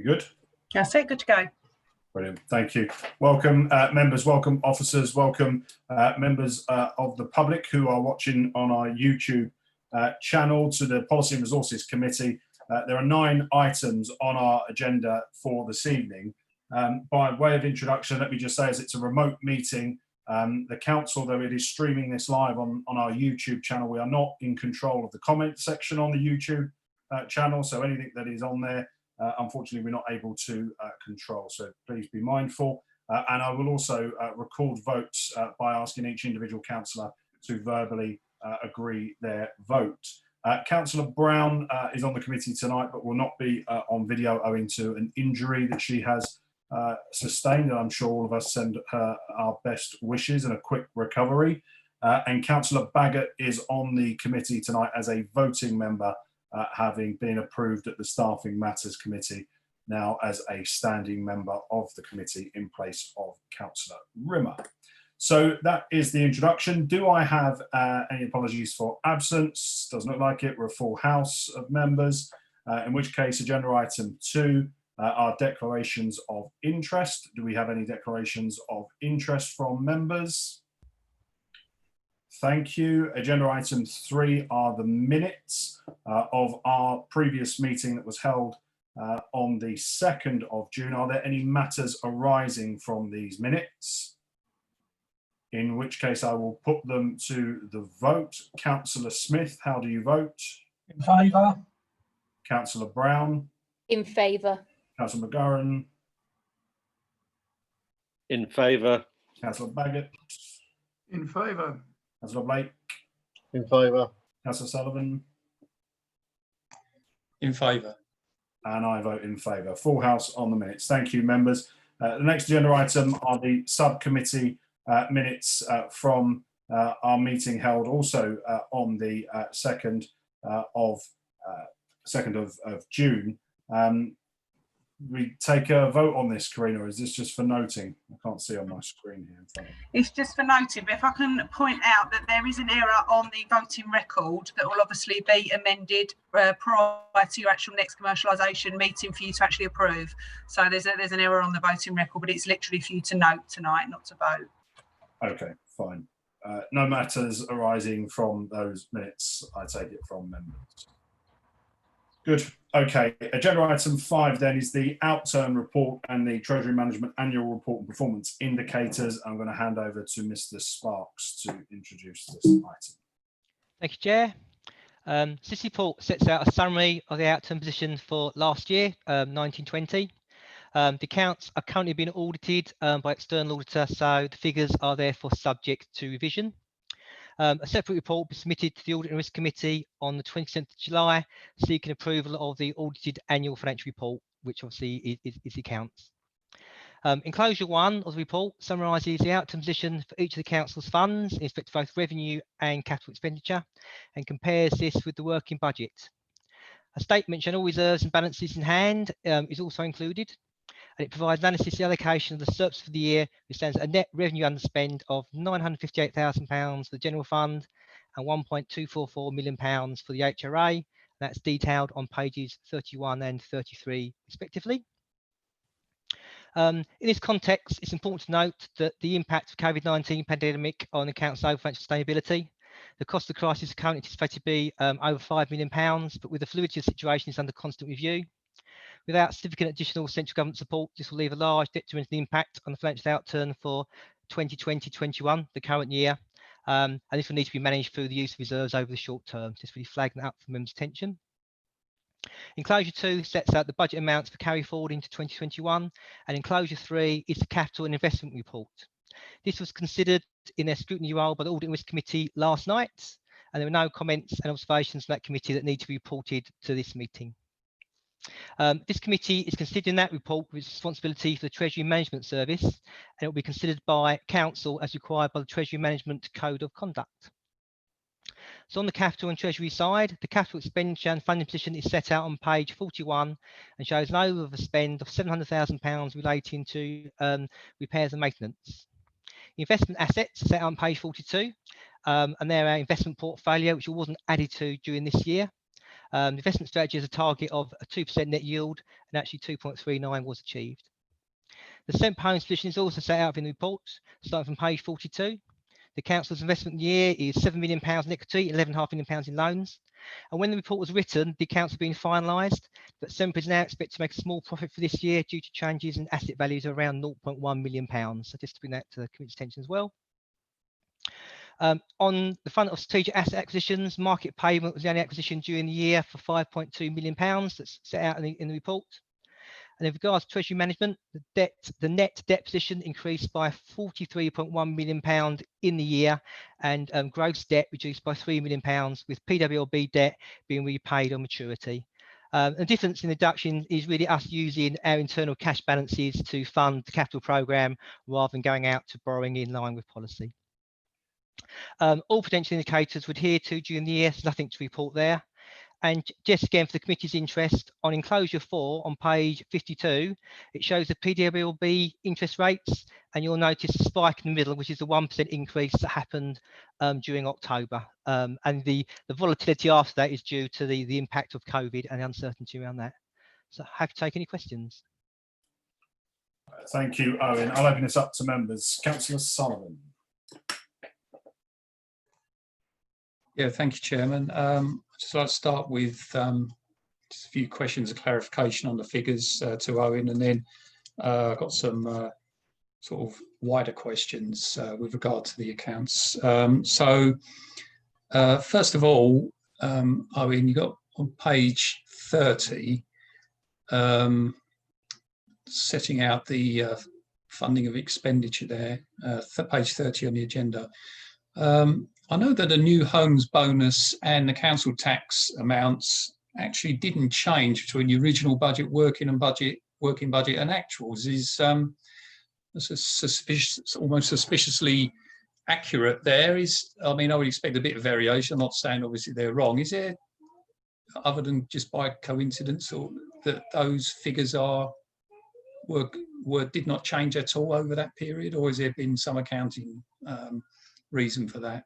You good? That's it. Good to go. Brilliant. Thank you. Welcome, members. Welcome, officers. Welcome, members of the public who are watching on our YouTube channel to the Policy and Resources Committee. There are 9 items on our agenda for this evening. By way of introduction, let me just say, as it's a remote meeting, the council, though it is streaming this live on our YouTube channel, we are not in control of the comment section on the YouTube channel. So anything that is on there, unfortunately, we're not able to control. So please be mindful. And I will also record votes by asking each individual councillor to verbally agree their vote. Councillor Brown is on the committee tonight, but will not be on video owing to an injury that she has sustained, and I'm sure all of us send her our best wishes and a quick recovery. And Councillor Baggott is on the committee tonight as a voting member, having been approved at the Staffing Matters Committee, now as a standing member of the committee in place of Councillor Rimmer. So that is the introduction. Do I have any apologies for absence? Doesn't look like it. We're a full house of members, in which case agenda item 2 are declarations of interest. Do we have any declarations of interest from members? Thank you. Agenda item 3 are the minutes of our previous meeting that was held on the 2nd of June. Are there any matters arising from these minutes? In which case I will put them to the vote. Councillor Smith, how do you vote? In favour. Councillor Brown? In favour. Councillor McGurran? In favour. Councillor Baggott? In favour. Councillor Blake? In favour. Councillor Sullivan? In favour. And I vote in favour. Full house on the minutes. Thank you, members. The next agenda item are the subcommittee minutes from our meeting held also on the 2nd of June. We take a vote on this, Karina, or is this just for noting? I can't see on my screen here in front of me. It's just for noting, but if I can point out that there is an error on the voting record that will obviously be amended prior to your actual next commercialisation meeting for you to actually approve. So there's an error on the voting record, but it's literally for you to note tonight, not to vote. Okay, fine. No matters arising from those minutes, I take it from members. Good. Okay. Agenda item 5 then is the outturn report and the Treasury Management Annual Report and Performance Indicators. I'm going to hand over to Mr. Sparks to introduce this item. Thank you, Chair. This report sets out a summary of the outturn position for last year, 1920. The accounts are currently being audited by external auditor, so the figures are therefore subject to revision. A separate report will be submitted to the Audit and Risk Committee on the 27th of July, seeking approval of the audited annual financial report, which obviously is the accounts. Enclosure 1 of the report summarises the outturn position for each of the Council's funds in respect to both revenue and capital expenditure, and compares this with the working budget. A statement showing all reserves and balances in hand is also included. And it provides analysis of the allocation of the surplus for the year, which stands at a net revenue underspend of £958,000 for the general fund and £1.244 million for the HRA. That's detailed on pages 31 and 33 respectively. In this context, it's important to note that the impact of COVID-19 pandemic on the Council's overall financial sustainability. The cost of the crisis is currently anticipated to be over £5 million, but with the fluidity of the situation is under constant review. Without significant additional central government support, this will leave a large detrimental impact on the financial outturn for 2020-21, the current year, and this will need to be managed through the use of reserves over the short term. Just really flagging that up for members' attention. Enclosure 2 sets out the budget amounts for carry forward into 2021, and Enclosure 3 is the capital and investment report. This was considered in their scrutiny role by the Audit and Risk Committee last night, and there were no comments and observations from that committee that need to be reported to this meeting. This committee is considering that report with responsibility for the Treasury Management Service, and it will be considered by Council as required by the Treasury Management Code of Conduct. So on the capital and Treasury side, the capital expenditure and funding position is set out on page 41 and shows an overspend of £700,000 relating to repairs and maintenance. Investment assets are set out on page 42, and they're our investment portfolio, which wasn't added to during this year. The investment strategy has a target of a 2% net yield, and actually 2.39 was achieved. The cent pounds position is also set out in the report, starting from page 42. The council's investment year is £7 million in equity, £11.5 million in loans. And when the report was written, the accounts have been finalised, but Semper is now expected to make a small profit for this year due to changes in asset values of around £0.1 million. So just to bring that to the committee's attention as well. On the front of strategic asset acquisitions, Market Pavement was the only acquisition during the year for £5.2 million. That's set out in the report. And in regards to treasury management, the net debt position increased by £43.1 million in the year, and gross debt reduced by £3 million, with PWLB debt being repaid on maturity. The difference in the reduction is really us using our internal cash balances to fund the capital programme rather than going out to borrowing in line with policy. All potential indicators were adhered to during the year, so nothing to report there. And just again, for the committee's interest, on enclosure 4 on page 52, it shows the PWLB interest rates, and you'll notice a spike in the middle, which is the 1% increase that happened during October. And the volatility after that is due to the impact of COVID and the uncertainty around that. So happy to take any questions. Thank you, Owen. I'll open this up to members. Councillor Sullivan. Yeah, thank you, Chairman. I'd just like to start with just a few questions of clarification on the figures to Owen, and then I've got some sort of wider questions with regard to the accounts. First of all, Owen, you got on page 30, setting out the funding of expenditure there, page 30 on the agenda. I know that the new homes bonus and the council tax amounts actually didn't change between the original budget, working budget, and actuals. Is almost suspiciously accurate there? I mean, I would expect a bit of variation. I'm not saying obviously they're wrong. Is there, other than just by coincidence, or that those figures did not change at all over that period, or has there been some accounting reason for that?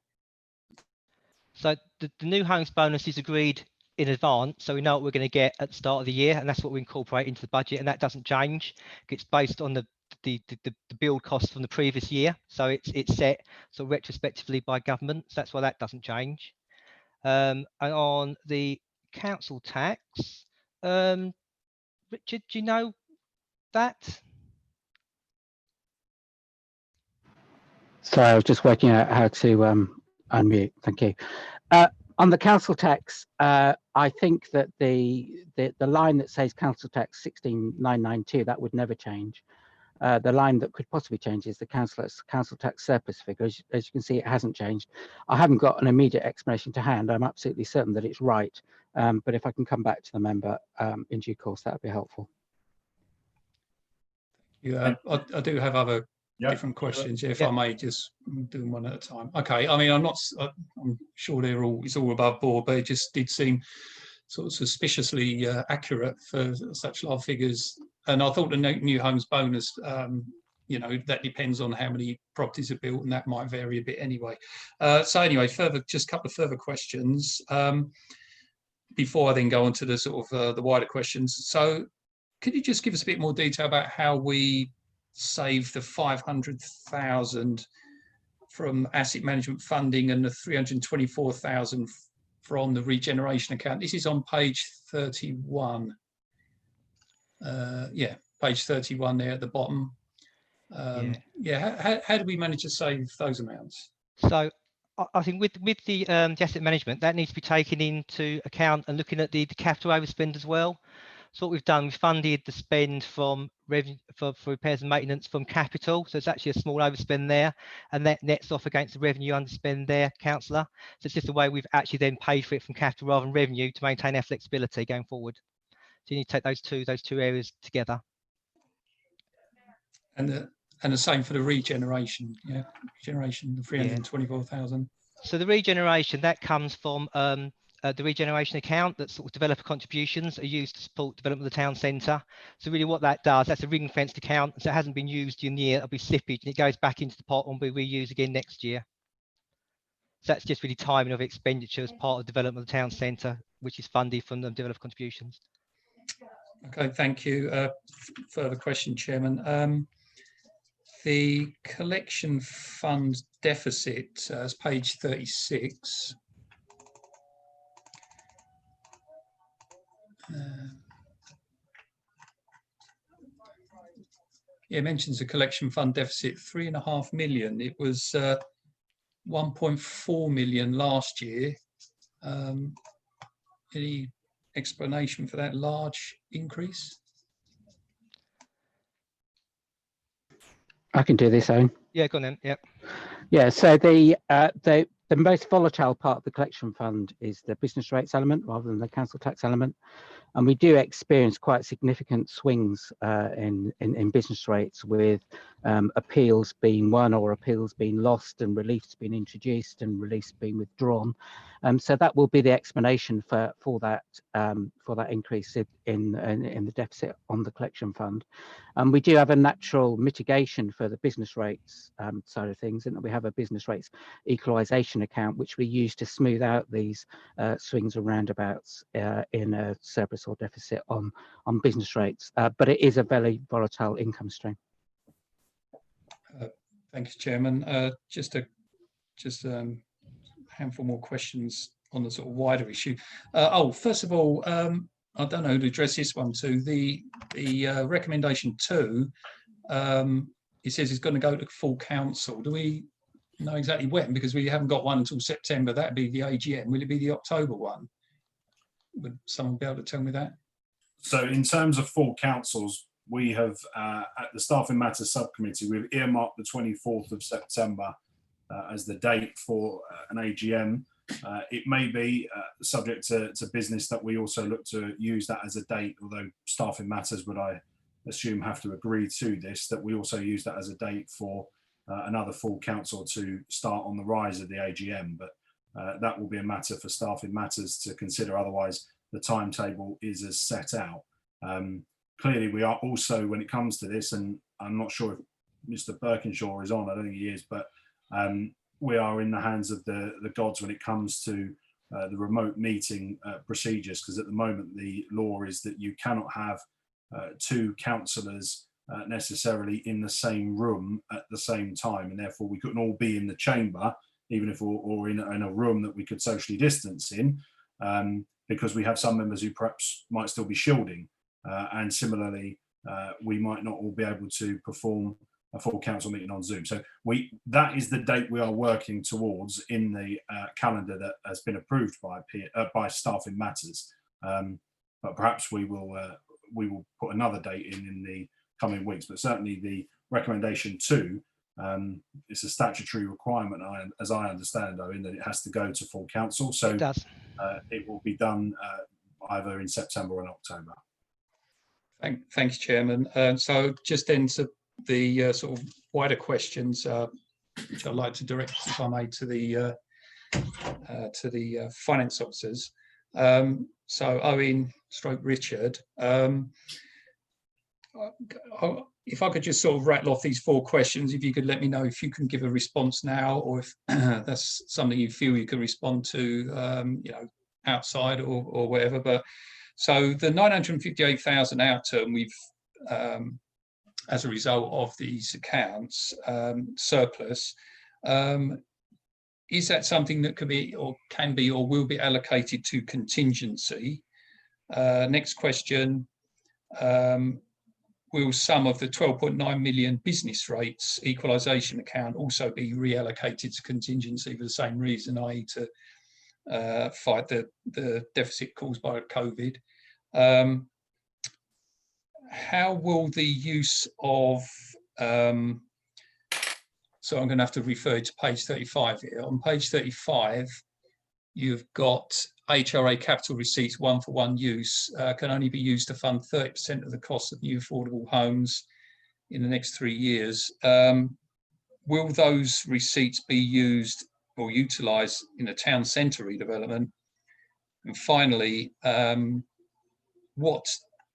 So the new homes bonus is agreed in advance, so we know what we're going to get at the start of the year, and that's what we incorporate into the budget, and that doesn't change. It's based on the build costs from the previous year, so it's set so retrospectively by government, so that's why that doesn't change. And on the council tax, Richard, do you know that? Sorry, I was just working out how to unmute. Thank you. On the council tax, I think that the line that says council tax 16992, that would never change. The line that could possibly change is the council tax surplus figure. As you can see, it hasn't changed. I haven't got an immediate explanation to hand. I'm absolutely certain that it's right, but if I can come back to the member in due course, that would be helpful. Yeah, I do have other different questions, if I may just do them one at a time. Okay, I mean, I'm sure it's all above board, but it just did seem sort of suspiciously accurate for such large figures. And I thought the new homes bonus, you know, that depends on how many properties are built, and that might vary a bit anyway. So anyway, just a couple of further questions before I then go on to the sort of the wider questions. So could you just give us a bit more detail about how we save the 500,000 from asset management funding and the 324,000 from the regeneration account? This is on page 31. Yeah, page 31 there at the bottom. How do we manage to save those amounts? So I think with the asset management, that needs to be taken into account, and looking at the capital overspend as well. So what we've done, we funded the spend from revenue for repairs and maintenance from capital. So it's actually a small overspend there, and that nets off against the revenue underspend there, councillor. So it's just a way we've actually then paid for it from capital rather than revenue to maintain our flexibility going forward. So you need to take those two areas together. And the same for the regeneration, the 324,000. So the regeneration, that comes from the regeneration account. That sort of developer contributions are used to support development of the town centre. So really what that does, that's a ring fenced account, so it hasn't been used in the year, it'll be slippage, and it goes back into the pot and will be reused again next year. So that's just really timing of expenditure as part of development of the town centre, which is funded from the developer contributions. Okay, thank you. Further question, Chairman. The collection fund deficit is page 36. Yeah, it mentions a collection fund deficit 3.5 million. It was 1.4 million last year. Any explanation for that large increase? I can do this, Owen. Yeah, go on then. Yeah. Yeah. So the most volatile part of the collection fund is the business rates element rather than the council tax element. And we do experience quite significant swings in business rates, with appeals being won or appeals being lost and reliefs being introduced and reliefs being withdrawn. So that will be the explanation for that increase in the deficit on the collection fund. We do have a natural mitigation for the business rates side of things, and we have a business rates equalisation account which we use to smooth out these swings and roundabouts in a surplus or deficit on business rates, but it is a very volatile income stream. Thank you, Chairman. Just a handful more questions on the sort of wider issue. First of all, I don't know who to address this one to. The recommendation 2, it says it's going to go to full council. Do we know exactly when? Because we haven't got one until September. That'd be the AGM. Will it be the October one? Would someone be able to tell me that? So in terms of full councils, we have, at the Staffing Matters Subcommittee, we've earmarked the 24th of September as the date for an AGM. It may be subject to business that we also look to use that as a date, although Staffing Matters would, I assume, have to agree to this, that we also use that as a date for another full council to start on the rise of the AGM. But that will be a matter for Staffing Matters to consider. Otherwise, the timetable is as set out. Clearly, we are also, when it comes to this, and I'm not sure if Mr. Birkinshaw is on, I don't think he is, but we are in the hands of the gods when it comes to the remote meeting procedures, because at the moment the law is that you cannot have 2 councillors necessarily in the same room at the same time, and therefore we couldn't all be in the chamber, even if or in a room that we could socially distance in, because we have some members who perhaps might still be shielding, and similarly we might not all be able to perform a full council meeting on Zoom. So that is the date we are working towards in the calendar that has been approved by Staffing Matters. But perhaps we will put another date in the coming weeks. But certainly the recommendation 2, it's a statutory requirement, as I understand, though, in that it has to go to full council. So It does. It will be done either in September or in October. Thanks, Chairman. So just then to the sort of wider questions, which I'd like to direct, if I may, to the finance officers. So Owen / Richard, if I could just sort of rattle off these 4 questions, if you could let me know if you can give a response now, or if that's something you feel you can respond to, outside or whatever. But so the 958,000 outturn we've, as a result of these accounts, surplus, is that something that could be or can be or will be allocated to contingency? Next question, will some of the 12.9 million business rates equalisation account also be reallocated to contingency for the same reason, i.e. to fight the deficit caused by COVID? How will the use of, so I'm going to have to refer to page 35 here. On page 35, you've got HRA capital receipts 1-for-1 use can only be used to fund 30% of the cost of new affordable homes in the next 3 years. Will those receipts be used or utilised in a town centre redevelopment? And finally, what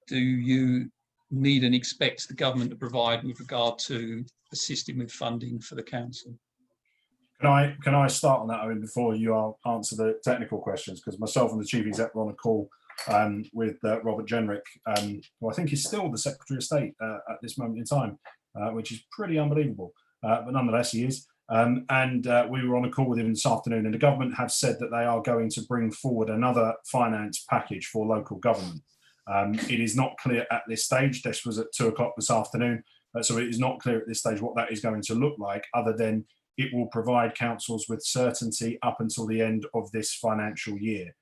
do you need and expect the government to provide with regard to assisting with funding for the council? Can I start on that, Owen, before you answer the technical questions? Because myself and the Chief Exec were on a call with Robert Jenrick, who I think is still the Secretary of State at this moment in time, which is pretty unbelievable. But nonetheless, he is. We were on a call with him this afternoon, and the government have said that they are going to bring forward another finance package for local government. It is not clear at this stage. This was at 2 o'clock this afternoon. So it is not clear at this stage what that is going to look like, other than it will provide councils with certainty up until the end of this financial year.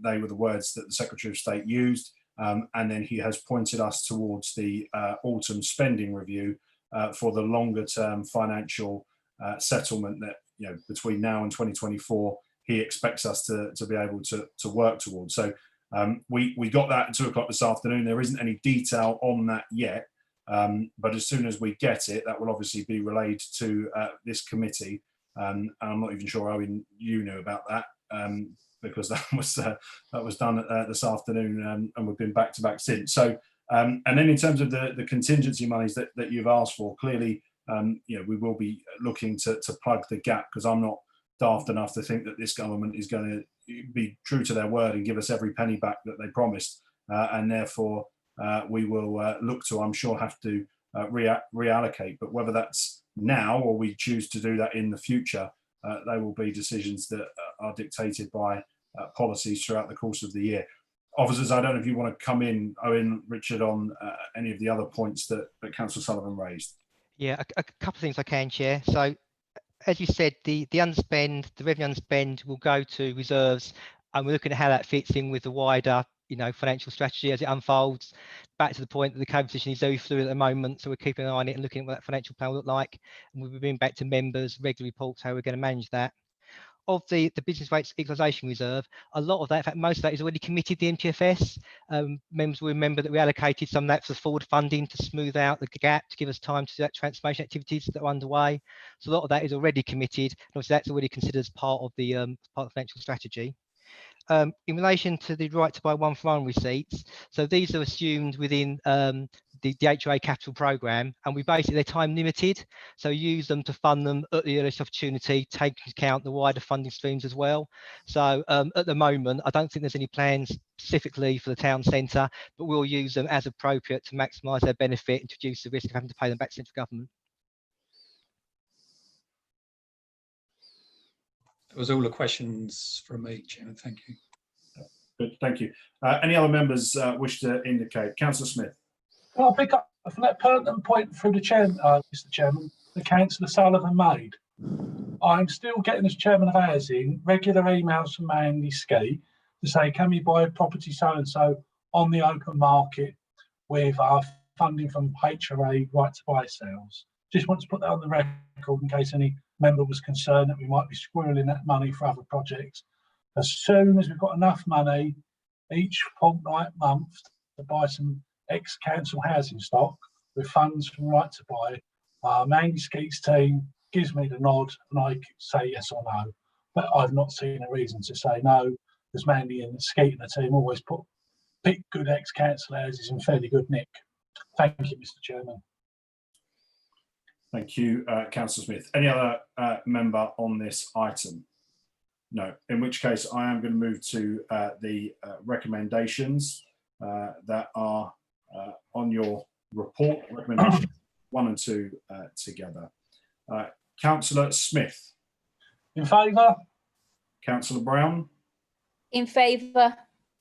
They were the words that the Secretary of State used. And then he has pointed us towards the autumn spending review for the longer term financial settlement that, you know, between now and 2024, he expects us to be able to work towards. So we got that at 2 o'clock this afternoon. There isn't any detail on that yet. But as soon as we get it, that will obviously be relayed to this committee. And I'm not even sure, Owen, you knew about that, because that was done this afternoon, and we've been back to back since. So, and then in terms of the contingency monies that you've asked for, clearly, you know, we will be looking to plug the gap, because I'm not daft enough to think that this government is going to be true to their word and give us every penny back that they promised, and therefore. We will look to, I'm sure, have to reallocate, but whether that's now or we choose to do that in the future, they will be decisions that are dictated by policies throughout the course of the year. Officers, I don't know if you want to come in, Owen, Richard, on any of the other points that Councillor Sullivan raised. Yeah, a couple of things I can, Chair. So, as you said, the unspend, the revenue unspend will go to reserves, and we're looking at how that fits in with the wider, you know, financial strategy as it unfolds. Back to the point that the COVID position is very fluid at the moment, so we're keeping an eye on it and looking at what that financial plan will look like, and we'll be bringing back to members regular reports how we're going to manage that. Of the business rates equalisation reserve, a lot of that, in fact, most of that is already committed to the MTFS. Members will remember that we allocated some of that for forward funding to smooth out the gap, to give us time to do that transformation activities that are underway. So a lot of that is already committed, and obviously that's already considered as part of the financial strategy. In relation to the right to buy one-for-one receipts, so these are assumed within the HRA capital programme, and they're time limited, so use them to fund them at the earliest opportunity, take into account the wider funding streams as well. So at the moment, I don't think there's any plans specifically for the town centre, but we'll use them as appropriate to maximise their benefit and to reduce the risk of having to pay them back to central government. That was all the questions from me, Chairman. Thank you. Good, thank you. Any other members wish to indicate? Councillor Smith. Well, I'll pick up from that pertinent point through the chairman, Mr. Chairman, the Councillor Sullivan made. I'm still getting, as Chairman of Housing, regular emails from Mandy Ski to say, can we buy a property so-and-so on the open market with our funding from HRA right to buy sales. Just want to put that on the record in case any member was concerned that we might be squirreling that money for other projects. As soon as we've got enough money each fortnight, month to buy some ex-council housing stock with funds from right to buy, Mandy Skeet's team gives me the nod and I say yes or no. But I've not seen a reason to say no, because Mandy and Skeet and the team always pick good ex-council houses in fairly good nick. Thank you, Mr. Chairman. Thank you, Councillor Smith. Any other member on this item? No, in which case I am going to move to the recommendations that are on your report, recommendations 1 and 2 together. Councillor Smith. In favour. Councillor Brown. In favour.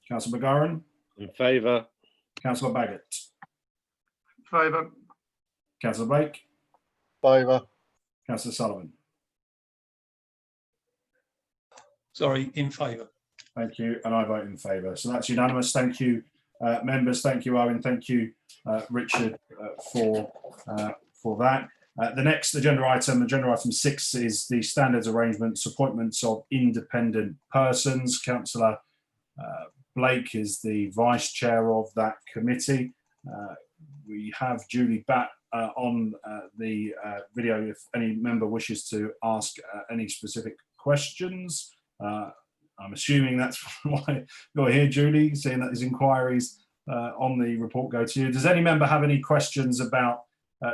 Councillor McGarren. In favour. Councillor Baggott. In favour. Councillor Blake. Favour. Councillor Sullivan. Sorry, in favour. Thank you, and I vote in favour. So that's unanimous. Thank you, members. Thank you, Owen. Thank you, Richard, for that. The next agenda item 6, is the standards arrangements, appointments of independent persons. Councillor Blake is the vice chair of that committee. We have Julie Batt on the video if any member wishes to ask any specific questions. I'm assuming that's why you're here, Julie, seeing that these inquiries on the report go to you. Does any member have any questions about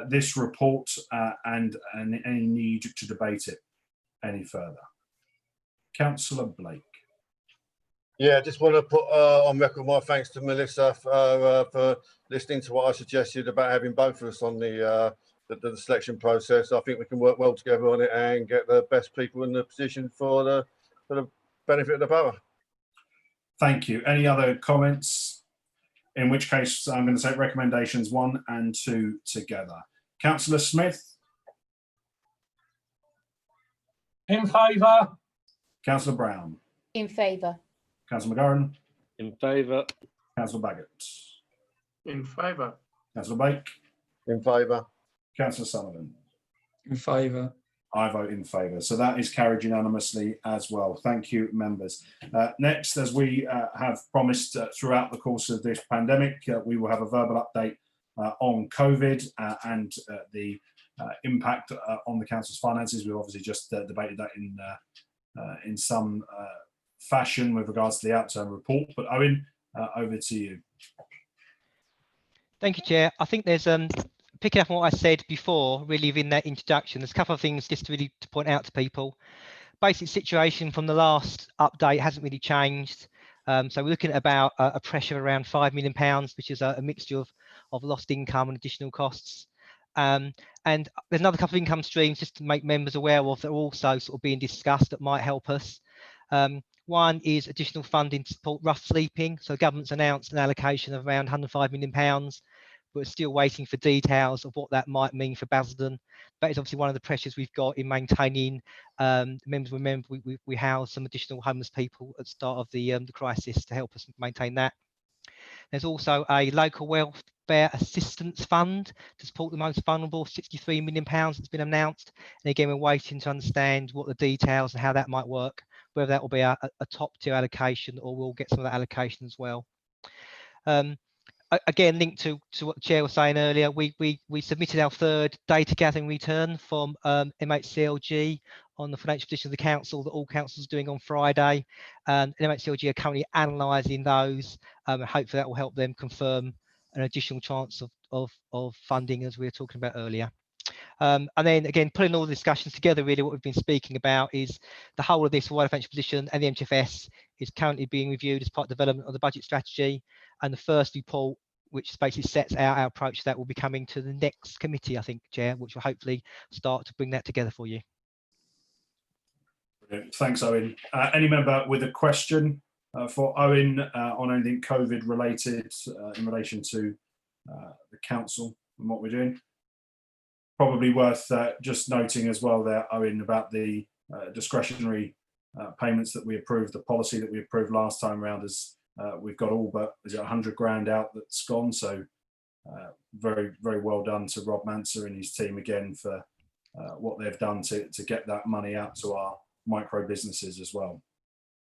this report and any need to debate it? any further. Councillor Blake. Yeah, just want to put on record my thanks to Melissa for listening to what I suggested about having both of us on the selection process. I think we can work well together on it and get the best people in the position for the benefit of the borough. Thank you. Any other comments? In which case, I'm going to take recommendations 1 and 2 together. Councillor Smith. In favour. Councillor Brown. In favour. Councillor McGarren. In favour. Councillor Baggott. In favour. Councillor Bake. In favour. Councillor Sullivan. In favour. I vote in favour. So that is carried unanimously as well. Thank you, members. Next, as we have promised throughout the course of this pandemic, we will have a verbal update on COVID and the impact on the council's finances. We've obviously just debated that in some fashion with regards to the outturn report. But Owen, over to you. Thank you, Chair. I think there's picking up on what I said before, really within that introduction, there's a couple of things just to point out to people. Basic situation from the last update hasn't really changed. So we're looking at about a pressure around £5 million, which is a mixture of lost income and additional costs. And there's another couple of income streams just to make members aware of that are also sort of being discussed that might help us. One is additional funding to support rough sleeping. So the government's announced an allocation of around £105 million, but we're still waiting for details of what that might mean for Basildon. That is obviously one of the pressures we've got in maintaining. Members remember we housed some additional homeless people at the start of the crisis to help us maintain that. There's also a local welfare assistance fund to support the most vulnerable, £63 million that's been announced. And again, we're waiting to understand what the details and how that might work, whether that will be a top tier allocation or we'll get some of that allocation as well. Again, linked to what the Chair was saying earlier, we submitted our third data gathering return from MHCLG on the financial position of the council that all councils are doing on Friday. And MHCLG are currently analysing those. Hopefully that will help them confirm an additional chance of funding, as we were talking about earlier. And then again, putting all the discussions together, really what we've been speaking about is the whole of this wider financial position, and the MTFS is currently being reviewed as part of development of the budget strategy. And the first report, which basically sets out our approach, that will be coming to the next committee, I think, Chair, which will hopefully start to bring that together for you. Brilliant. Thanks, Owen. Any member with a question for Owen on anything COVID related in relation to the council and what we're doing? Probably worth just noting as well there, Owen, about the discretionary payments that we approved, the policy that we approved last time round. As we've got all but, is it 100 grand out that's gone? So very, very well done to Rob Manser and his team again for what they've done to get that money out to our micro businesses as well.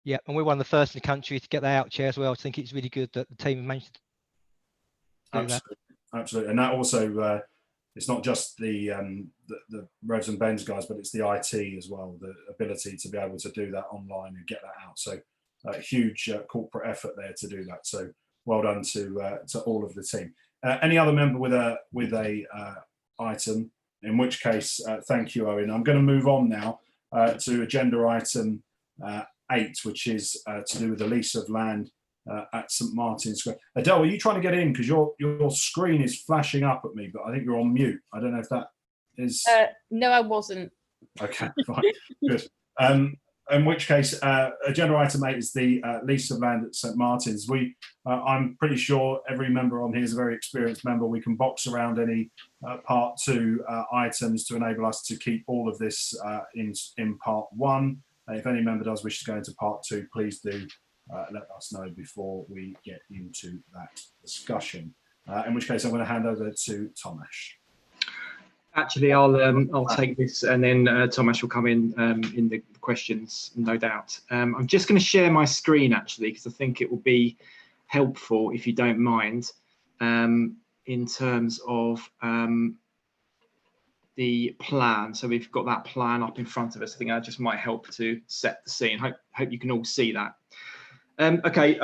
Yeah, and we're one of the first in the country to get that out, Chair, as well. I think it's really good that the team have managed to do that. Absolutely. And that also, it's not just the Revs and Benz guys, but it's the IT as well, the ability to be able to do that online and get that out. So a huge corporate effort there to do that. So well done to all of the team. Any other member with a item? In which case, thank you, Owen. I'm going to move on now to agenda item 8, which is to do with the lease of land at St Martin's Square. Adele, are you trying to get in? Because your screen is flashing up at me, but I think you're on mute. I don't know if that is... No, I wasn't. Okay, fine, good. In which case, agenda item 8 is the lease of land at St Martin's. I'm pretty sure every member on here is a very experienced member. We can box around any part 2 items to enable us to keep all of this in part 1. If any member does wish to go into part 2, please do let us know before we get into that discussion. In which case, I'm going to hand over to Tomasz. Actually, I'll take this, and then Tomasz will come in the questions, no doubt. I'm just going to share my screen actually, because I think it will be helpful, if you don't mind, in terms of the plan. So we've got that plan up in front of us. I think that just might help to set the scene. Hope you can all see that. Okay,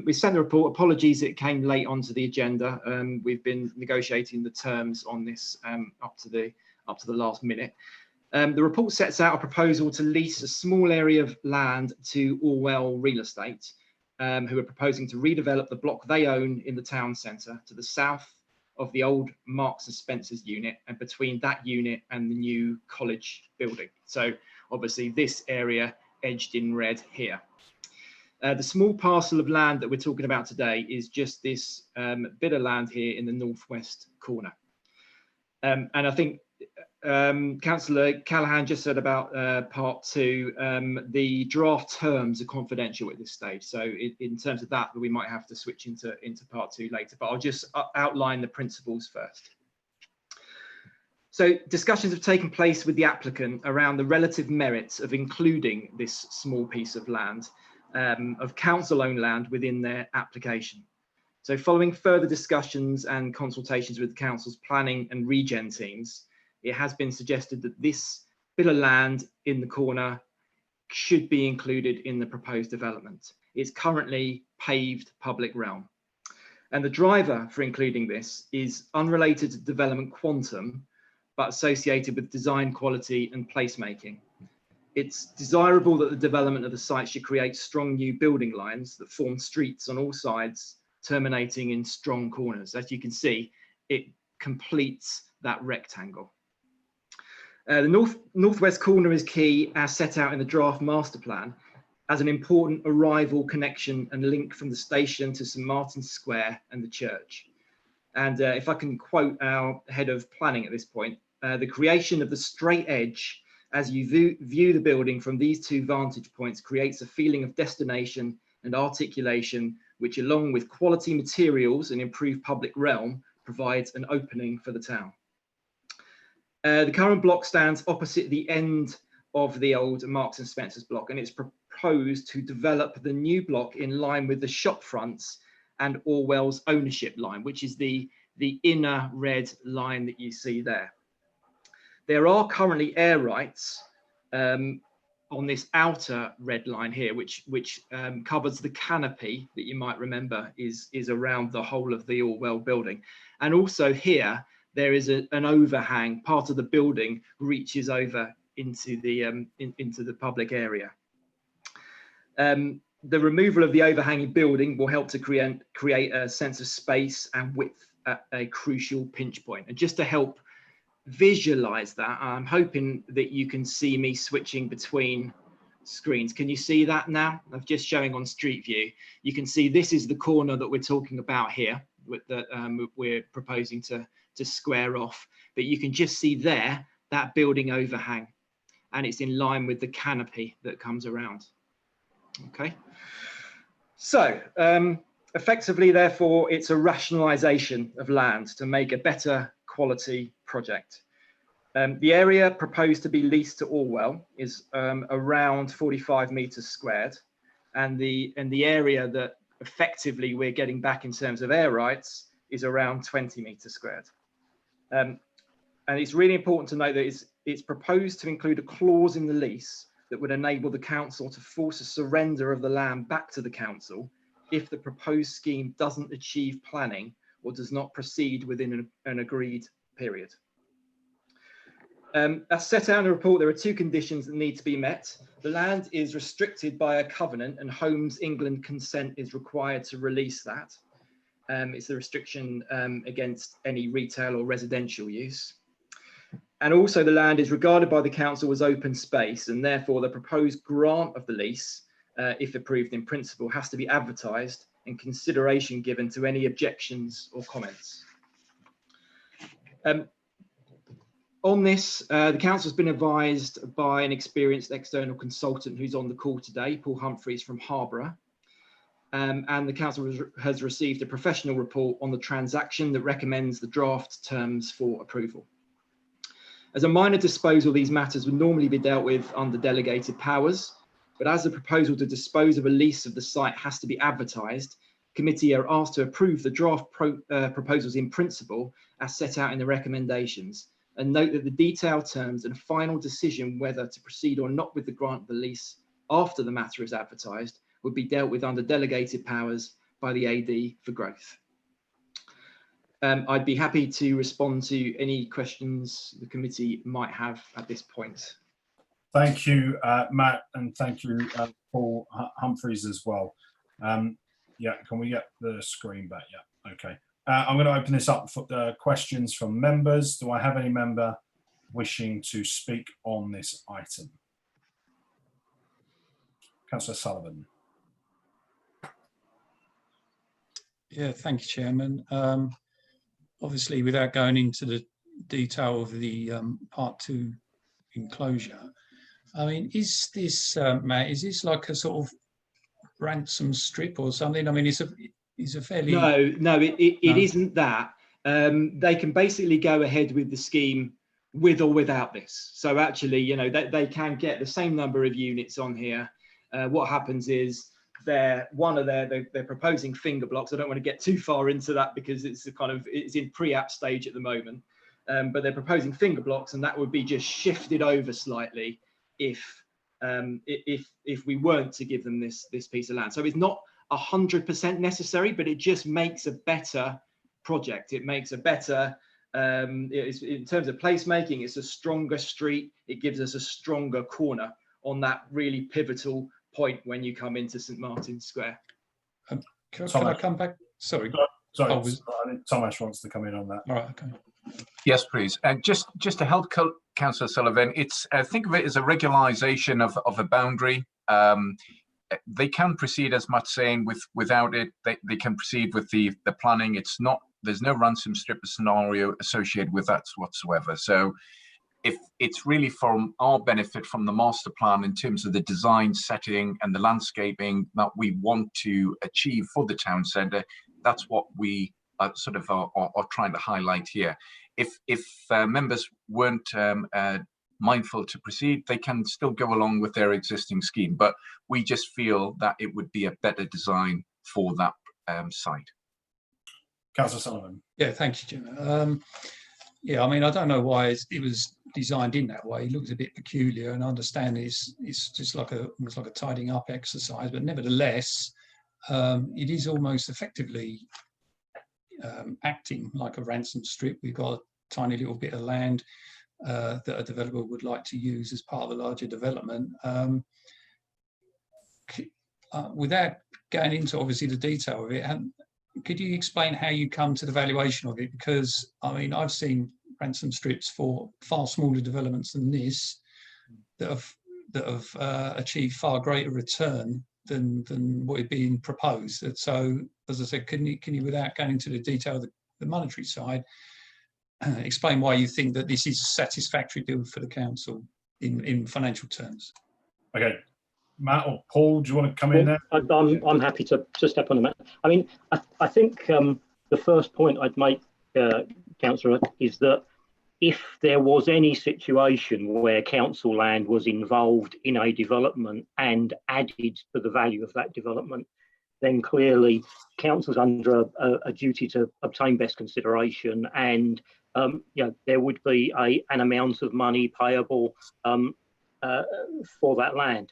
we sent the report. Apologies, it came late onto the agenda. We've been negotiating the terms on this up to the last minute. The report sets out a proposal to lease a small area of land to Orwell Real Estate, who are proposing to redevelop the block they own in the town centre to the south of the old Marks and Spencer's unit, and between that unit and the new college building. So obviously this area edged in red here. The small parcel of land that we're talking about today is just this bit of land here in the northwest corner. And I think Councillor Callaghan just said about part 2, the draft terms are confidential at this stage. So in terms of that, we might have to switch into part 2 later, but I'll just outline the principles first. So discussions have taken place with the applicant around the relative merits of including this small piece of land, of council-owned land, within their application. So following further discussions and consultations with the council's planning and regen teams, it has been suggested that this bit of land in the corner should be included in the proposed development. It's currently paved public realm. And the driver for including this is unrelated to development quantum, but associated with design quality and placemaking. It's desirable that the development of the site should create strong new building lines that form streets on all sides, terminating in strong corners. As you can see, it completes that rectangle. The northwest corner is key, as set out in the draft master plan, as an important arrival connection and link from the station to St Martin's Square and the church. And if I can quote our head of planning at this point, the creation of the straight edge as you view the building from these 2 vantage points creates a feeling of destination and articulation, which along with quality materials and improved public realm provides an opening for the town. The current block stands opposite the end of the old Marks and Spencer's block, and it's proposed to develop the new block in line with the shop fronts and Orwell's ownership line, which is the inner red line that you see there. There are currently air rights on this outer red line here, which covers the canopy that you might remember is around the whole of the Orwell building. And also here, there is an overhang. Part of the building reaches over into the public area. The removal of the overhanging building will help to create a sense of space and width at a crucial pinch point. And just to help visualize that, I'm hoping that you can see me switching between screens. Can you see that now? I'm just showing on Street View. You can see this is the corner that we're talking about here, that we're proposing to square off, but you can just see there that building overhang, and it's in line with the canopy that comes around. Okay, so effectively, therefore, it's a rationalization of land to make a better quality project. The area proposed to be leased to Orwell is around 45 meters squared, and the area that effectively we're getting back in terms of air rights is around 20 meters squared. And it's really important to note that it's proposed to include a clause in the lease that would enable the council to force a surrender of the land back to the council if the proposed scheme doesn't achieve planning or does not proceed within an agreed period. As set out in the report, there are 2 conditions that need to be met. The land is restricted by a covenant, and Homes England consent is required to release that. It's the restriction against any retail or residential use. And also the land is regarded by the council as open space, and therefore the proposed grant of the lease, if approved in principle, has to be advertised and consideration given to any objections or comments. On this, the council has been advised by an experienced external consultant who's on the call today, Paul Humphreys from Harborough. And the council has received a professional report on the transaction that recommends the draft terms for approval. As a minor disposal, these matters would normally be dealt with under delegated powers, but as the proposal to dispose of a lease of the site has to be advertised, committee are asked to approve the draft proposals in principle as set out in the recommendations, and note that the detailed terms and final decision whether to proceed or not with the grant of the lease after the matter is advertised would be dealt with under delegated powers by the AD for growth. I'd be happy to respond to any questions the committee might have at this point. Thank you, Matt, and thank you, Paul Humphreys as well. Yeah, can we get the screen back? Yeah, okay. I'm going to open this up for questions from members. Do I have any member wishing to speak on this item? Councillor Sullivan. Yeah, thank you, Chairman. Obviously, without going into the detail of the Part 2 enclosure, I mean, is this, Matt, is this like a sort of ransom strip or something? I mean, it's a fairly... No, it isn't that. They can basically go ahead with the scheme with or without this. So actually, you know, they can get the same number of units on here. What happens is they're proposing finger blocks. I don't want to get too far into that because it's it's in pre-app stage at the moment. But they're proposing finger blocks, and that would be just shifted over slightly if we weren't to give them this piece of land. So it's not 100% necessary, but it just makes a better project. It makes a better, in terms of placemaking, it's a stronger street. It gives us a stronger corner on that really pivotal point when you come into St Martin's Square. Can I come back? Sorry. Sorry, I think Tomasz wants to come in on that. All right, okay. Yes, please. And just to help Councillor Sullivan, it's think of it as a regularisation of a boundary. They can proceed, as Matt's saying, without it. They can proceed with the planning. It's not, there's no ransom strip scenario associated with that whatsoever. So if it's really from our benefit from the master plan in terms of the design, setting and the landscaping that we want to achieve for the town centre, that's what we are trying to highlight here. If members weren't mindful to proceed, they can still go along with their existing scheme, but we just feel that it would be a better design for that site. Councillor Sullivan. Yeah, thank you, Jim. Yeah, I mean, I don't know why it was designed in that way. It looks a bit peculiar, and I understand it's just like almost like a tidying up exercise, but nevertheless, it is almost effectively acting like a ransom strip. We've got a tiny little bit of land that a developer would like to use as part of a larger development. Without going into obviously the detail of it, could you explain how you come to the valuation of it? Because I mean, I've seen ransom strips for far smaller developments than this that have achieved far greater return than what is being proposed. And so, as I said, can you, without going into the detail of the monetary side, explain why you think that this is a satisfactory deal for the council in financial terms? Okay. Matt or Paul, do you want to come in there? I'm happy to step on the Matt. I mean, I think the first point I'd make, Councillor, is that if there was any situation where council land was involved in a development and added to the value of that development, then clearly council's under a duty to obtain best consideration, and there would be an amount of money payable for that land.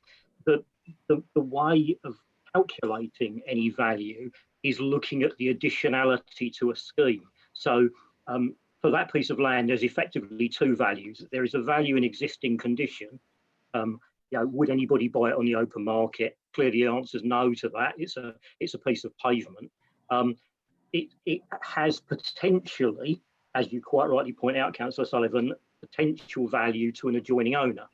The way of calculating any value is looking at the additionality to a scheme. So for that piece of land, there's effectively two values. There is a value in existing condition. Would anybody buy it on the open market? Clearly, the answer is no to that. It's a piece of pavement. It has potentially, as you quite rightly point out, Councillor Sullivan, potential value to an adjoining owner.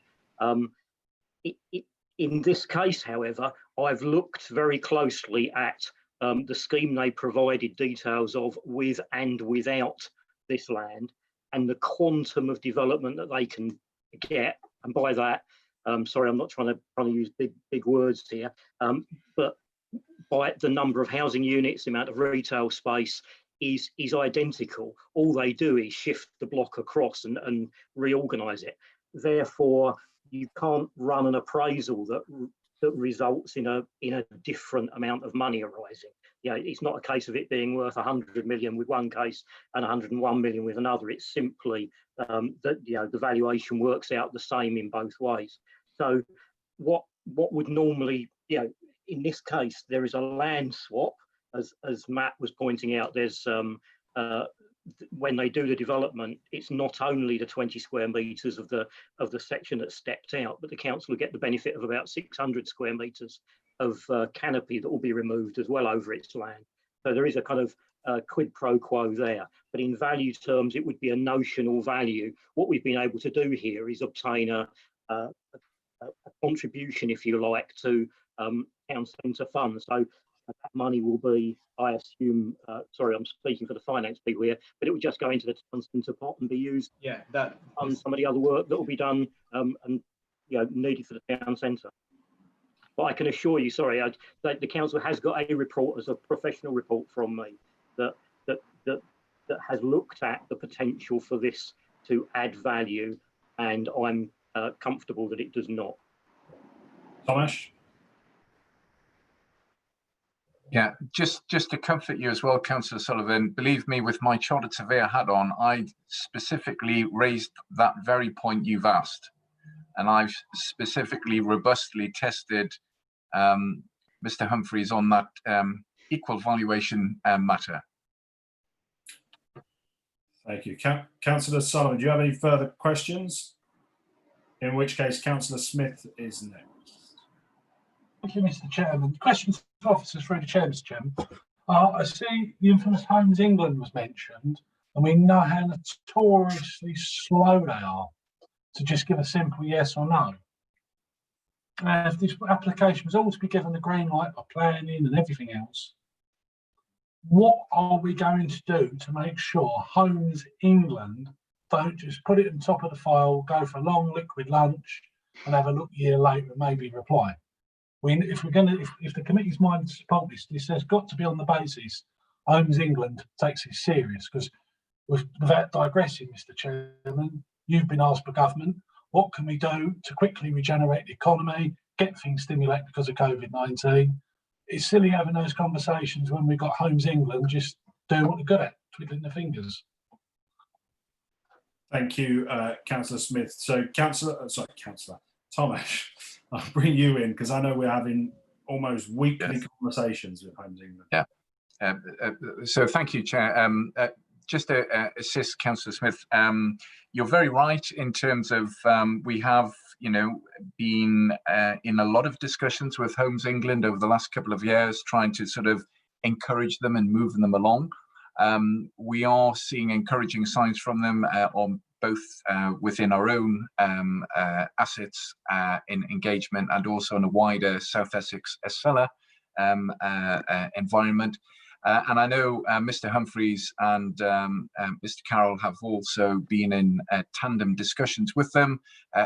In this case, however, I've looked very closely at the scheme they provided details of with and without this land, and the quantum of development that they can get. And by that, sorry, I'm not trying to use big words here, but by the number of housing units, the amount of retail space is identical. All they do is shift the block across and reorganise it. Therefore, you can't run an appraisal that results in a different amount of money arising. It's not a case of it being worth 100 million with one case and 101 million with another. It's simply that the valuation works out the same in both ways. So what would normally, in this case, there is a land swap, as Matt was pointing out. There's when they do the development, it's not only the 20 square metres of the section that's stepped out, but the council will get the benefit of about 600 square metres of canopy that will be removed as well over its land. So there is a kind of quid pro quo there, but in value terms, it would be a notional value. What we've been able to do here is obtain a contribution, if you like, to town centre funds. So that money will be, I assume, sorry, I'm speaking for the finance people here, but it would just go into the town centre pot and be used on some of the other work that will be done and needed for the town centre. But I can assure you, sorry, that the council has got a report, as a professional report from me, that has looked at the potential for this to add value, and I'm comfortable that it does not. Thomas? Yeah, just to comfort you as well, Councillor Sullivan, believe me, with my chartered surveyor hat on, I specifically raised that very point you've asked. And I've specifically robustly tested Mr. Humphreys on that equal valuation matter. Thank you. Councillor Sullivan, do you have any further questions? In which case, Councillor Smith is next. Thank you, Mr. Chairman. Questions for officers through the chair, Mr. Chairman. I see the infamous Homes England was mentioned, and we know how notoriously slow they are to just give a simple yes or no. If this application was always to be given the green light by planning and everything else, what are we going to do to make sure Homes England don't just put it on top of the file, go for a long liquid lunch, and have a look a year later and maybe reply? If the committee's mind to support this has got to be on the basis Homes England takes it serious. Because without digressing, Mr. Chairman, you've been asked by government, what can we do to quickly regenerate the economy, get things stimulated because of COVID-19? It's silly having those conversations when we've got Homes England just doing what they're good at, twiddling their fingers. Thank you, Councillor Smith. So, Councillor Thomas, I'll bring you in because I know we're having almost weekly conversations with Homes England. Yeah. So thank you, Chair. Just to assist Councillor Smith, you're very right in terms of we have, been in a lot of discussions with Homes England over the last couple of years, trying to sort of encourage them and move them along. We are seeing encouraging signs from them on both within our own assets in engagement and also in a wider South Essex seller environment. And I know Mr. Humphreys and Mr. Carroll have also been in tandem discussions with them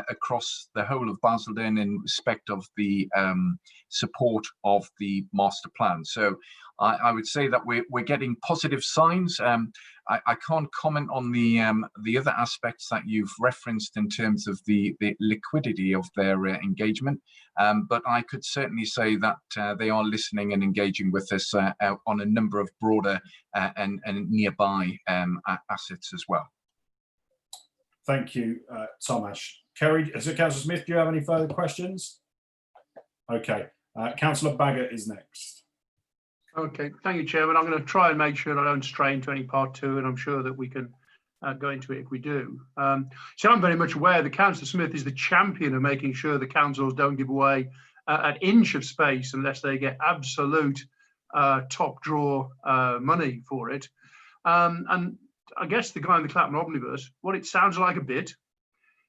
across the whole of Basildon in respect of the support of the master plan. So I would say that we're getting positive signs. I can't comment on the other aspects that you've referenced in terms of the liquidity of their engagement, but I could certainly say that they are listening and engaging with us on a number of broader and nearby assets as well. Thank you, Thomas. Kerry, so Councillor Smith, do you have any further questions? Okay, Councillor Baggott is next. Okay, thank you, Chairman. I'm going to try and make sure I don't stray into any part two, and I'm sure that we can go into it if we do. So I'm very much aware that Councillor Smith is the champion of making sure the councils don't give away an inch of space unless they get absolute top drawer money for it. And I guess the guy in the Clapham Omnibus, what it sounds like a bit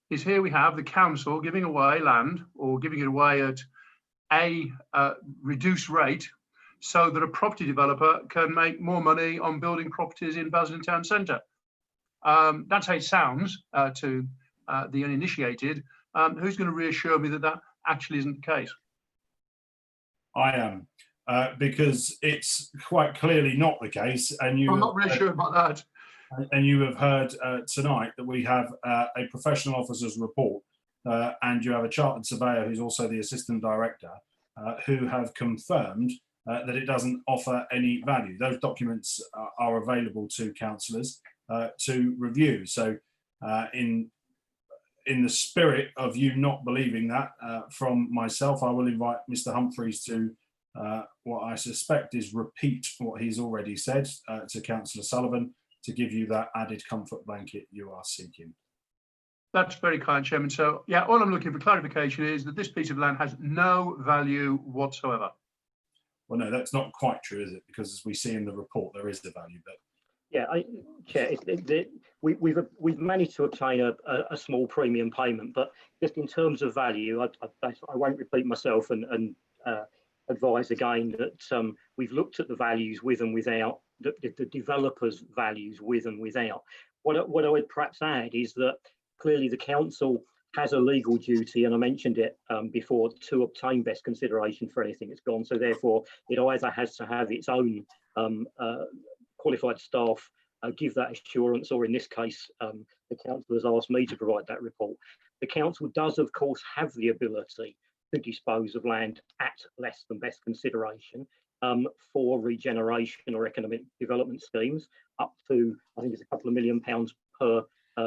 is here we have the council giving away land or giving it away at a reduced rate, so that a property developer can make more money on building properties in Basildon Town Centre. That's how it sounds to the uninitiated. Who's going to reassure me that that actually isn't the case? I am, because it's quite clearly not the case. And you I'm not reassured about that. And you have heard tonight that we have a professional officer's report, and you have a chartered surveyor who's also the assistant director, who have confirmed that it doesn't offer any value. Those documents are available to councillors to review. So in the spirit of you not believing that from myself, I will invite Mr. Humphreys to what I suspect is repeat what he's already said to Councillor Sullivan, to give you that added comfort blanket you are seeking. That's very kind, Chairman. So, yeah, all I'm looking for clarification is that this piece of land has no value whatsoever. Well, no, that's not quite true, is it? Because as we see in the report, there is the value. But yeah, Chair, we've managed to obtain a small premium payment, but just in terms of value, I won't repeat myself and advise again that we've looked at the values with and without, the developers' values with and without. What I would perhaps add is that clearly the council has a legal duty, and I mentioned it before, to obtain best consideration for anything that's gone. So therefore, it either has to have its own qualified staff give that assurance, or in this case, the council has asked me to provide that report. The council does, of course, have the ability to dispose of land at less than best consideration for regeneration or economic development schemes, up to, I think it's a couple of £1 million per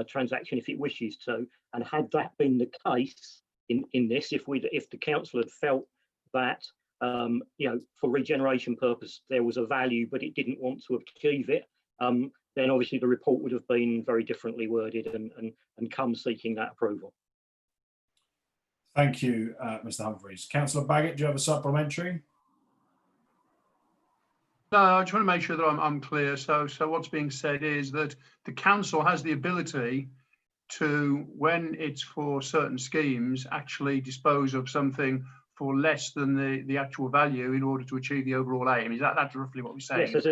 transaction if it wishes to. And had that been the case in this, if the council had felt that for regeneration purpose there was a value but it didn't want to achieve it, then obviously the report would have been very differently worded and come seeking that approval. thank you, Mr. Humphreys. Councillor Baggett, do you have a supplementary? No, I just want to make sure that I'm clear. So what's being said is that the council has the ability to, when it's for certain schemes, actually dispose of something for less than the actual value in order to achieve the overall aim. Is that's roughly what we're saying? Yes,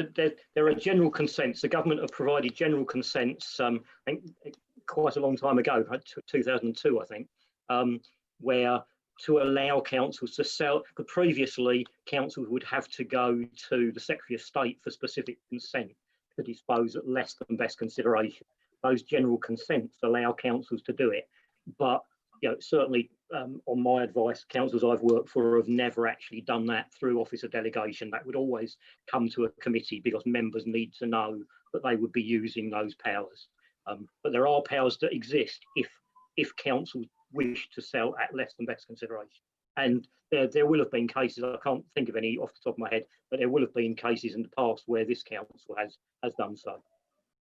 there are general consents. The government have provided general consents, I think quite a long time ago, 2002, I think, where to allow councils to sell. Previously, councils would have to go to the Secretary of State for specific consent to dispose at less than best consideration. Those general consents allow councils to do it, but certainly on my advice, councils I've worked for have never actually done that through office of delegation. That would always come to a committee because members need to know that they would be using those powers. But there are powers that exist if councils wish to sell at less than best consideration. And there will have been cases, I can't think of any off the top of my head, but there will have been cases in the past where this council has done so.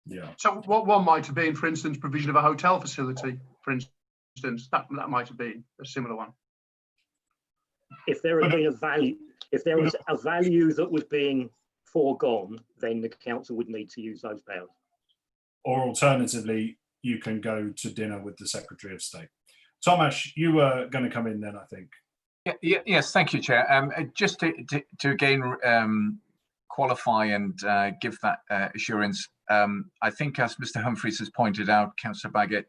Yeah. So what one might have been, for instance, provision of a hotel facility, for instance, that might have been a similar one. If there had been a value, if there was a value that was being foregone, then the council would need to use those powers. Or alternatively, you can go to dinner with the Secretary of State. Thomas, you were going to come in then, I think. Yes, thank you, Chair. Just to again qualify and give that assurance, I think as Mr. Humphreys has pointed out, Councillor Baggett,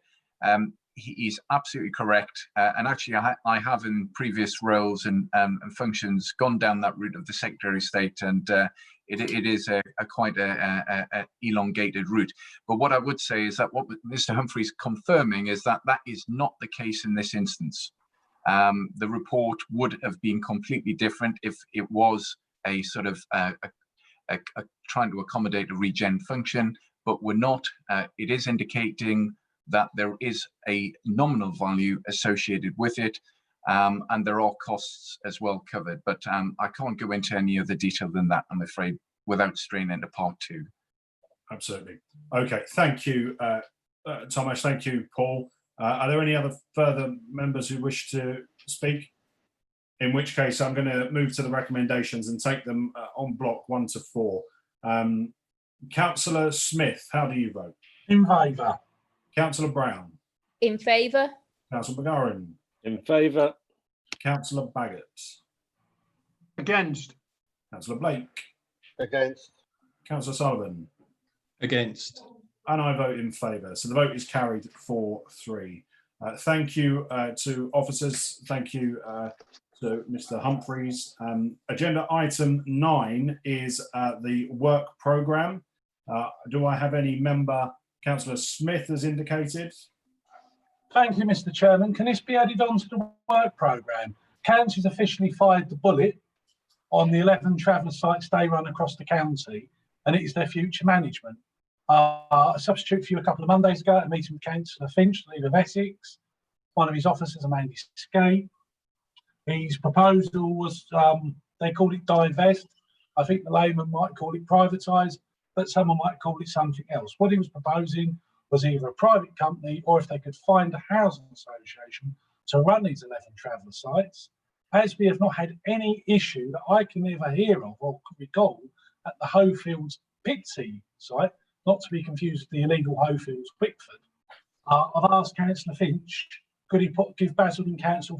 he's absolutely correct. And actually, I have in previous roles and functions gone down that route of the Secretary of State, and it is a quite a elongated route. But what I would say is that what Mr. Humphreys confirming is that that is not the case in this instance. The report would have been completely different if it was a sort of trying to accommodate a regen function, but we're not. It is indicating that there is a nominal value associated with it, and there are costs as well covered. But I can't go into any other detail than that, I'm afraid, without straying into part two. Absolutely. Okay, thank you, Thomas. Thank you, Paul. Are there any other further members who wish to speak? In which case, I'm going to move to the recommendations and take them on block 1 to 4. Councillor Smith, how do you vote? In favour. Councillor Brown. In favour. Councillor McGarren. In favour. Councillor Baggett. Against. Councillor Blake. Against. Councillor Sullivan. Against. And I vote in favour. So the vote is carried 4-3. Thank you to officers. Thank you to Mr. Humphreys. Agenda item 9 is the work programme. Do I have any member? Councillor Smith has indicated. Thank you, Mr. Chairman. Can this be added on to the work programme? Council has officially fired the bullet on the 11 traveller sites they run across the county, and it is their future management. A substitute for you a couple of Mondays ago at a meeting with Councillor Finch, the leader of Essex. One of his officers, Amanda Skate. His proposal was, they called it divest. I think the layman might call it privatise. but someone might call it something else. What he was proposing was either a private company or if they could find a housing association to run these 11 traveller sites. As we have not had any issue that I can ever hear of or recall at the Hofields Pitsea site, not to be confused with the illegal Hofields Wickford. I've asked Councillor Finch, could he give Basildon Council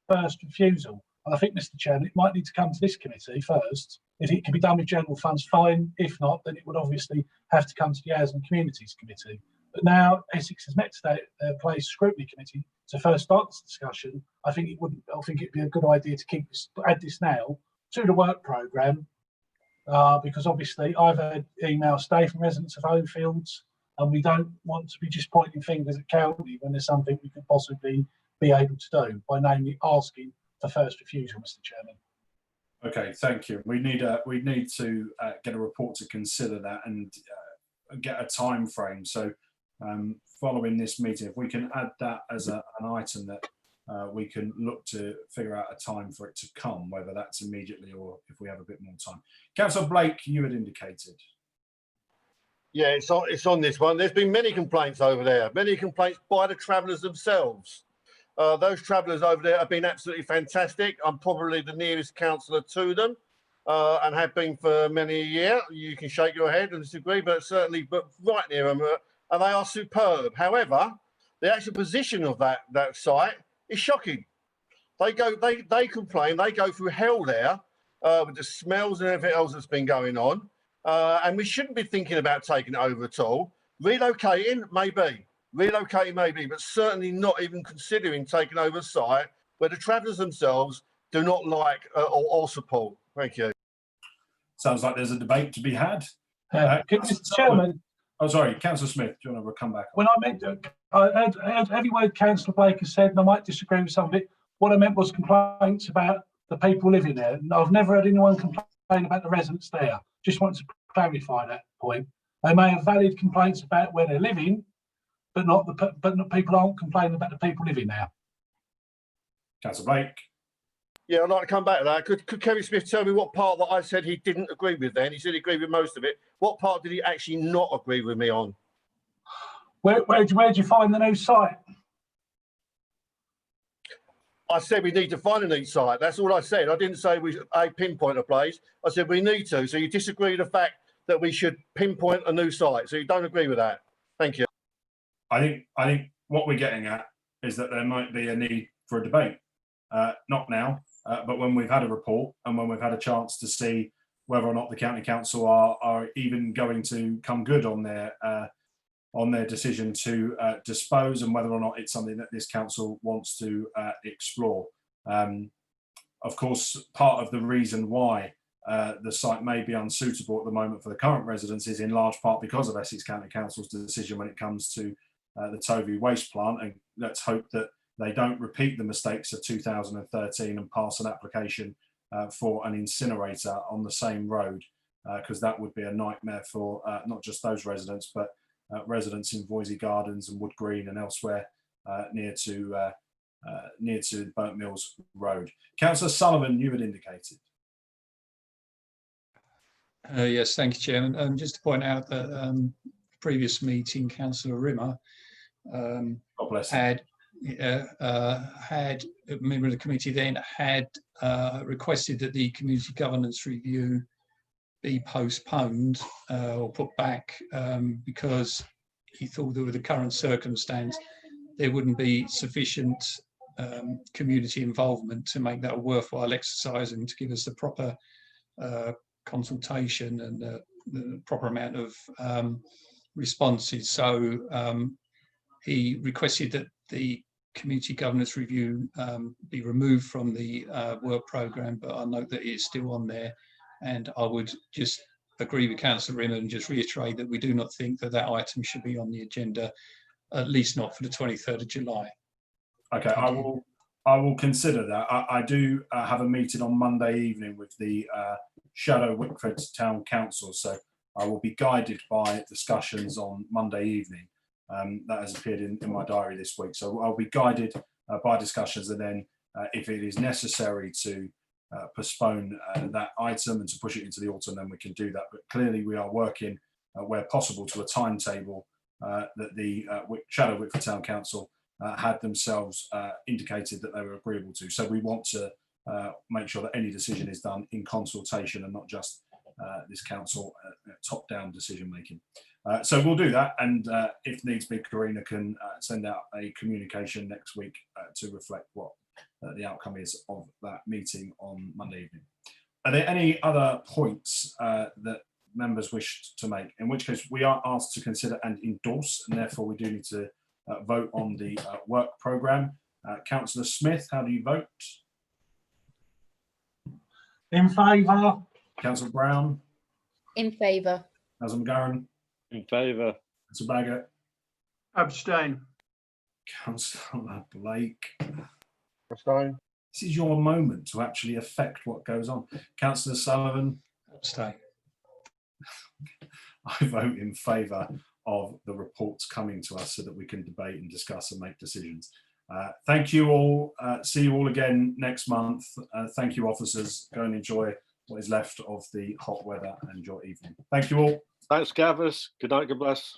first refusal? And I think, Mr. Chairman, it might need to come to this committee first. If it can be done with general funds, fine. If not, then it would obviously have to come to the Housing and Communities Committee. But now Essex has met today at their place scrutiny committee to first start this discussion. I think it'd be a good idea to add this now to the work programme, because obviously I've had emails today from residents of Hofields, and we don't want to be just pointing fingers at county when there's something we could possibly be able to do by namely asking for first refusal, Mr. Chairman. Okay, thank you. We need to get a report to consider that and get a time frame. So following this meeting, if we can add that as an item that we can look to figure out a time for it to come, whether that's immediately or if we have a bit more time. Councillor Blake, you had indicated. Yeah, it's on this one. There's been many complaints over there, many complaints by the travellers themselves. Those travellers over there have been absolutely fantastic. I'm probably the nearest councillor to them and have been for many a year. You can shake your head and disagree, but certainly right near them, and they are superb. However, the actual position of that site is shocking. They complain, they go through hell there with the smells and everything else that's been going on. And we shouldn't be thinking about taking it over at all. Relocating, maybe, but certainly not even considering taking over a site where the travellers themselves do not like or support. Thank you. Sounds like there's a debate to be had. Mr. Chairman. Oh, sorry, Councillor Smith, do you want to come back? When I meant, I heard every word Councillor Blake has said, and I might disagree with some of it. What I meant was complaints about the people living there. And I've never had anyone complain about the residents there. Just want to clarify that point. They may have valid complaints about where they're living, but people aren't complaining about the people living there. Councillor Blake. Yeah, I'd like to come back to that. Could Kevin Smith tell me what part that I said he didn't agree with then? He said he agreed with most of it. What part did he actually not agree with me on? Where'd you find the new site? I said we need to find a new site. That's all I said. I didn't say we should pinpoint a place. I said we need to. So you disagree with the fact that we should pinpoint a new site. So you don't agree with that. Thank you. I think what we're getting at is that there might be a need for a debate. Not now, but when we've had a report and when we've had a chance to see whether or not the county council are even going to come good on their decision to dispose, and whether or not it's something that this council wants to explore. Of course, part of the reason why the site may be unsuitable at the moment for the current residents is in large part because of Essex County Council's decision when it comes to the Tovey waste plant, and let's hope that they don't repeat the mistakes of 2013 and pass an application for an incinerator on the same road, because that would be a nightmare for not just those residents, but residents in Voisey Gardens and Wood Green and elsewhere near to Burnt Mills Road. Councillor Sullivan, you had indicated. Yes, thank you, Chairman. Just to point out that previous meeting, Councillor Rimmer had a member of the committee then had requested that the community governance review be postponed or put back because he thought that with the current circumstance there wouldn't be sufficient community involvement to make that a worthwhile exercise and to give us the proper consultation and the proper amount of responses. So he requested that the community governance review be removed from the work programme, but I note that it is still on there, and I would just agree with Councillor Rimmer and just reiterate that we do not think that that item should be on the agenda, at least not for the 23rd of July. Okay, I will consider that. I do have a meeting on Monday evening with the Shadow Wickford Town Council, so I will be guided by discussions on Monday evening. That has appeared in my diary this week, so I'll be guided by discussions, and then if it is necessary to postpone that item and to push it into the autumn, then we can do that. But clearly we are working where possible to a timetable that the Shadow Whitford Town Council had themselves indicated that they were agreeable to. So we want to make sure that any decision is done in consultation and not just this council top-down decision making. So we'll do that, and if needs be, Karina can send out a communication next week to reflect what the outcome is of that meeting on Monday evening. Are there any other points that members wish to make? In which case we are asked to consider and endorse, and therefore we do need to vote on the work programme. Councillor Smith, how do you vote? In favour. Councillor Brown? In favour. Councillor McGarren? In favour. Councillor Baggett? Abstain. Councillor Blake? Abstain. This is your moment to actually affect what goes on. Councillor Sullivan? Abstain. I vote in favour of the reports coming to us so that we can debate and discuss and make decisions. Thank you all. See you all again next month. Thank you, officers. Go and enjoy what is left of the hot weather and your evening. Thank you all. Thanks, Gavus. Good night. God bless.